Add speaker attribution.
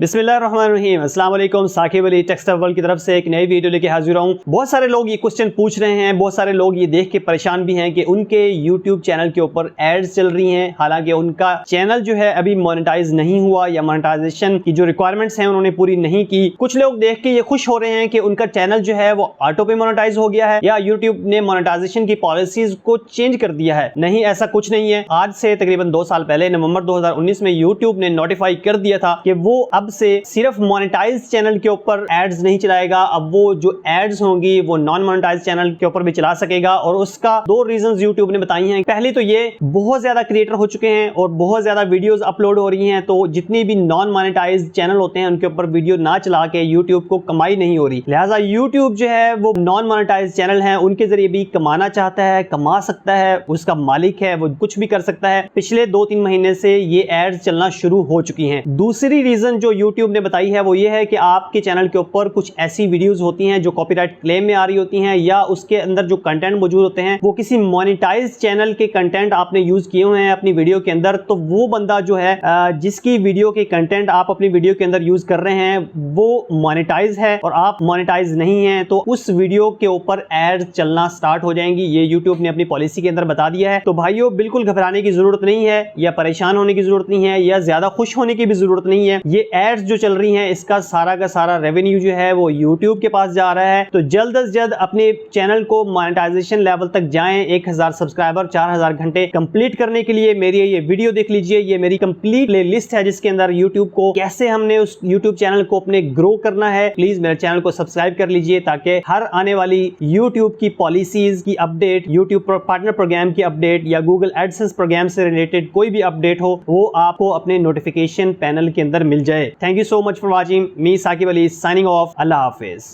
Speaker 1: बिस्मिल्लाहिर्रहमानिर्रहीम, अस्सलाम वालेकुम। साकिब अली टेक्सटाइल वर्ल्ड की तरफ से एक नई वीडियो लेके हाजिर हूँ। बहुत सारे लोग ये क्वेश्चन पूछ रहे हैं, बहुत सारे लोग ये देख के परेशान भी हैं कि उनके YouTube चैनल के ऊपर एड्स चल रही हैं, हालांकि उनका चैनल जो है अभी मोनेटाइज नहीं हुआ या मोनेटाइजेशन की जो रिक्वायरमेंट्स हैं उन्होंने पूरी नहीं की। कुछ लोग देख के ये खुश हो रहे हैं कि उनका चैनल जो है वो ऑटो पे मोनेटाइज हो गया है या यूट्यूब ने मोनेटाइजेशन की पॉलिसीज को चेंज कर दिया है। नहीं, ऐसा कुछ नहीं है। आज से तकरीबन 2 साल पहले नवंबर 2019 में यूट्यूब ने नोटिफाई कर दिया था कि वो अब से सिर्फ मोनेटाइज चैनल के ऊपर एड्स नहीं चलाएगा। अब वो जो एड्स होंगी वो नॉन मोनेटाइज चैनल के ऊपर भी चला सकेगा और उसका 2 रीजंस यूट्यूब ने बताई हैं। पहली तो ये, बहुत ज्यादा क्रिएटर हो चुके हैं और बहुत ज्यादा वीडियोस अपलोड हो रही हैं, तो जितनी भी नॉन मोनेटाइज चैनल होते हैं उनके ऊपर वीडियो ना चला के यूट्यूब को कमाई नहीं हो रही। लिहाजा यूट्यूब जो है वो नॉन मोनेटाइज चैनल है, उनके जरिए भी कमाना चाहता है, कमा सकता है, उसका मालिक है, वो कुछ भी कर सकता है। पिछले 2-3 महीने से ये एड्स चलना शुरू हो चुकी हैं। दूसरी रीजन जो यूट्यूब ने बताई है वो ये है कि आपके चैनल के ऊपर कुछ ऐसी वीडियोस होती हैं जो कॉपीराइट क्लेम में आ रही होती हैं या उसके अंदर जो कंटेंट मौजूद होते हैं वो किसी मोनेटाइज चैनल के कंटेंट आपने यूज किए हुए हैं अपनी वीडियो के अंदर, तो वो बंदा जो है जिसकी वीडियो के कंटेंट आप अपनी वीडियो के अंदर यूज कर रहे हैं वो मोनेटाइज है और आप मोनेटाइज नहीं है, तो उस वीडियो के ऊपर एड्स चलना स्टार्ट हो जाएंगी। ये यूट्यूब ने अपनी पॉलिसी के अंदर बता दिया है। तो भाइयों, बिल्कुल घबराने की जरूरत नहीं है या परेशान होने की जरूरत नहीं है या ज्यादा खुश होने की भी जरूरत नहीं है। ये एड्स जो चल रही हैं इसका सारा का सारा रेवेन्यू जो है वो YouTube के पास जा रहा है। तो जल्द से जल्द अपने चैनल को मोनेटाइजेशन लेवल तक जाएं। 1000 सब्सक्राइबर 4000 घंटे कंप्लीट करने के लिए मेरी ये वीडियो देख लीजिए। ये मेरी कंप्लीट प्लेलिस्ट है जिसके अंदर YouTube को कैसे हमने उस YouTube चैनल को अपने ग्रो करना है। प्लीज मेरे चैनल को सब्सक्राइब कर लीजिए ताकि हर आने वाली YouTube की पॉलिसीज की अपडेट, YouTube पार्टनर प्रोग्राम की अपडेट या गूगल एडसेंस प्रोग्राम से रिलेटेड कोई भी अपडेट हो वो आपको अपने नोटिफिकेशन पैनल के अंदर मिल जाए। Thank you so much for watching. Me Saqib Ali signing off. अल्लाह हाफिज।